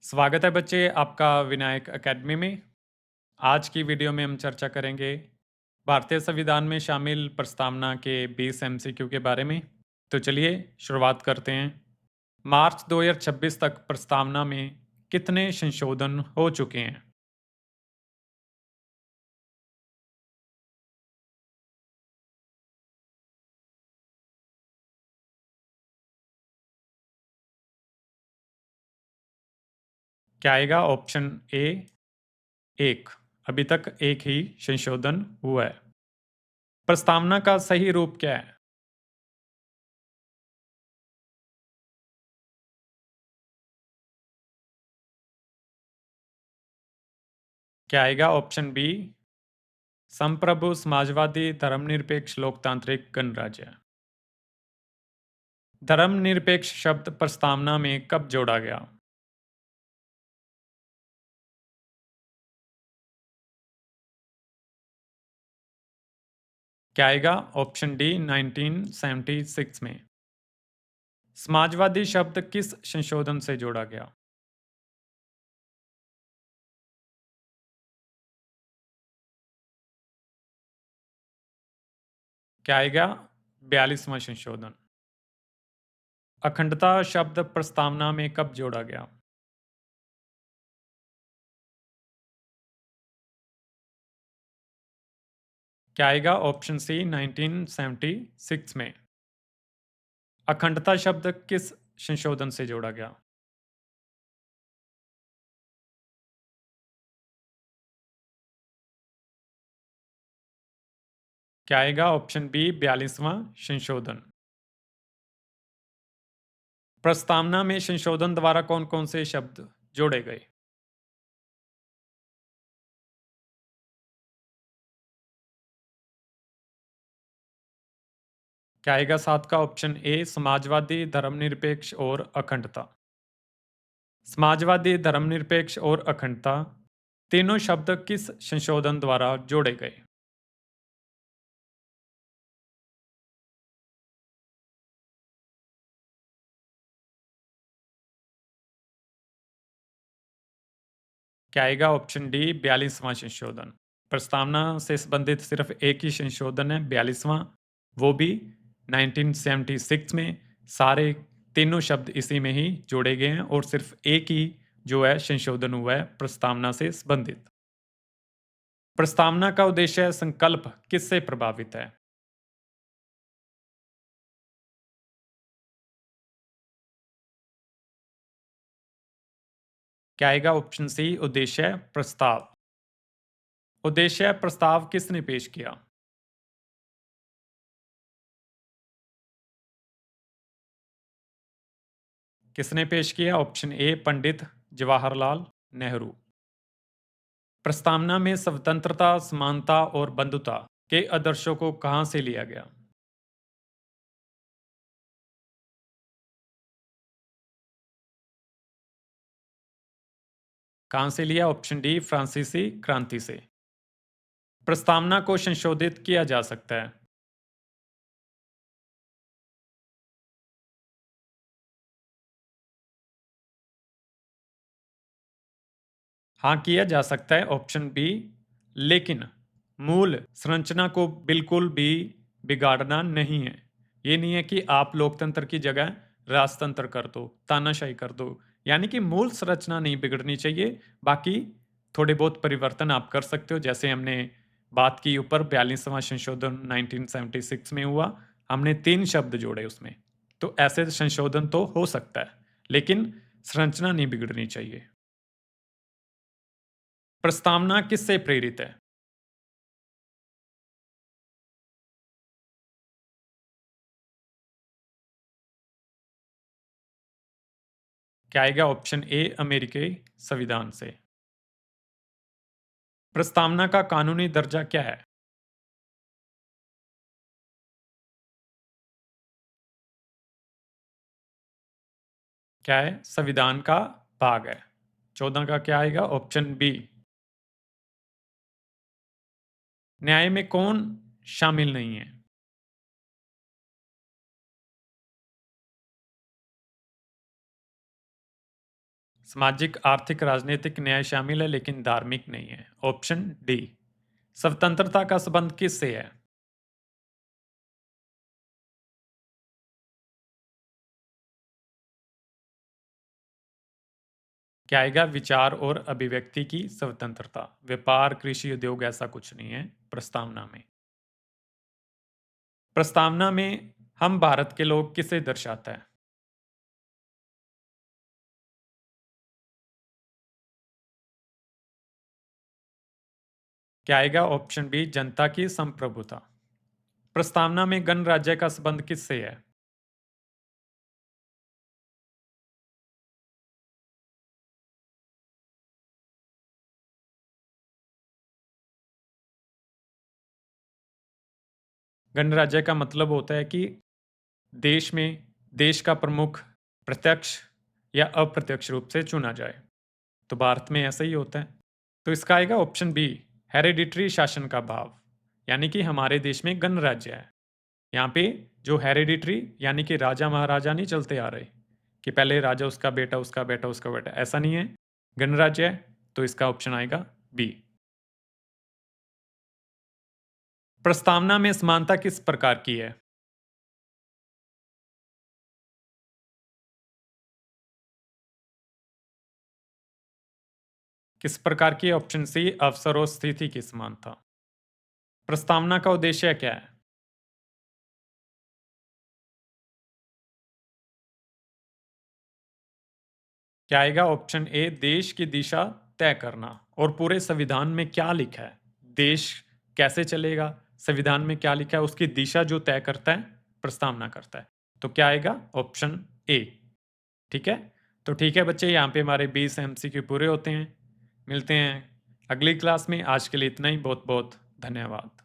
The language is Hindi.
स्वागत है बच्चे आपका विनायक एकेडमी में। आज की वीडियो में हम चर्चा करेंगे भारतीय संविधान में शामिल प्रस्तावना के 20 एमसीक्यू के बारे में। तो चलिए शुरुआत करते हैं। मार्च 2026 तक प्रस्तावना में कितने संशोधन हो चुके हैं? क्या आएगा? ऑप्शन ए एक। अभी तक एक ही संशोधन हुआ है। प्रस्तावना का सही रूप क्या है? क्या आएगा? ऑप्शन बी संप्रभु समाजवादी धर्मनिरपेक्ष लोकतांत्रिक गणराज्य। धर्मनिरपेक्ष शब्द प्रस्तावना में कब जोड़ा गया? क्या आएगा? ऑप्शन डी 1976 में। समाजवादी शब्द किस संशोधन से जोड़ा गया? क्या आएगा? 42वां संशोधन। अखंडता शब्द प्रस्तावना में कब जोड़ा गया? क्या आएगा? ऑप्शन सी 1976 में। अखंडता शब्द किस संशोधन से जोड़ा गया? क्या आएगा? ऑप्शन बी 42वां संशोधन। प्रस्तावना में संशोधन द्वारा कौन कौन से शब्द जोड़े गए? क्या आएगा? सात का ऑप्शन ए समाजवादी धर्मनिरपेक्ष और अखंडता। समाजवादी धर्मनिरपेक्ष और अखंडता तीनों शब्द किस संशोधन द्वारा जोड़े गए? क्या आएगा? ऑप्शन डी 42वां संशोधन। प्रस्तावना से संबंधित सिर्फ एक ही संशोधन है 42वां, वो भी 1976 में। सारे तीनों शब्द इसी में ही जोड़े गए हैं और सिर्फ एक ही जो है संशोधन हुआ है प्रस्तावना से संबंधित। प्रस्तावना का उद्देश्य संकल्प किससे प्रभावित है? क्या आएगा? ऑप्शन सी उद्देश्य प्रस्ताव। उद्देश्य प्रस्ताव किसने पेश किया? किसने पेश किया? Option A Pandit Jawaharlal Nehru. प्रस्तावना में स्वतंत्रता, समानता और बंधुता के आदर्शों को कहां से लिया गया? कहां से लिया? ऑप्शन डी फ्रांसीसी क्रांति से। प्रस्तावना को संशोधित किया जा सकता है। हाँ, किया जा सकता है, ऑप्शन बी। लेकिन मूल संरचना को बिल्कुल भी बिगाड़ना नहीं है। ये नहीं है कि आप लोकतंत्र की जगह राजतंत्र कर दो, तानाशाही कर दो। यानी कि मूल संरचना नहीं बिगड़नी चाहिए। बाकी थोड़े बहुत परिवर्तन आप कर सकते हो, जैसे हमने बात की ऊपर 42वां संशोधन 1976 में हुआ। हमने 3 शब्द जोड़े उसमें। तो ऐसे संशोधन तो हो सकता है, लेकिन संरचना नहीं बिगड़नी चाहिए। प्रस्तावना किससे प्रेरित है? क्या आएगा? ऑप्शन ए अमेरिकी संविधान से। प्रस्तावना का कानूनी दर्जा क्या है? क्या है? संविधान का भाग है। 14 का क्या आएगा? Option B. न्याय में कौन शामिल नहीं है? सामाजिक, आर्थिक, राजनीतिक न्याय शामिल है लेकिन धार्मिक नहीं है। Option D. स्वतंत्रता का संबंध किससे है? क्या आएगा? विचार और अभिव्यक्ति की स्वतंत्रता। व्यापार, कृषि, उद्योग ऐसा कुछ नहीं है प्रस्तावना में। प्रस्तावना में हम भारत के लोग किसे दर्शाता है? क्या आएगा? ऑप्शन बी, जनता की संप्रभुता। प्रस्तावना में गणराज्य का संबंध किससे है? गणराज्य का मतलब होता है कि देश में देश का प्रमुख प्रत्यक्ष या अप्रत्यक्ष रूप से चुना जाए। तो भारत में ऐसा ही होता है। तो इसका आएगा ऑप्शन बी, हेरिडिटरी शासन का भाव। यानी कि हमारे देश में गणराज्य है। यहाँ पे जो हेरिडिटरी यानी कि राजा महाराजा नहीं चलते आ रहे कि पहले राजा उसका बेटा उसका बेटा उसका बेटा, ऐसा नहीं है। गणराज्य है। तो इसका ऑप्शन आएगा बी। प्रस्तावना में समानता किस प्रकार की है? किस प्रकार की? ऑप्शन सी, अवसर और स्थिति की समानता। प्रस्तावना का उद्देश्य क्या है? क्या आएगा? ऑप्शन ए, देश की दिशा तय करना। और पूरे संविधान में क्या लिखा है, देश कैसे चलेगा, संविधान में क्या लिखा है, उसकी दिशा जो तय करता है प्रस्तावना करता है। तो क्या आएगा? Option A. ठीक है। तो ठीक है बच्चे, यहाँ पे हमारे 20 एमसीक्यू पूरे होते हैं। मिलते हैं अगली क्लास में। आज के लिए इतना ही। बहुत बहुत धन्यवाद।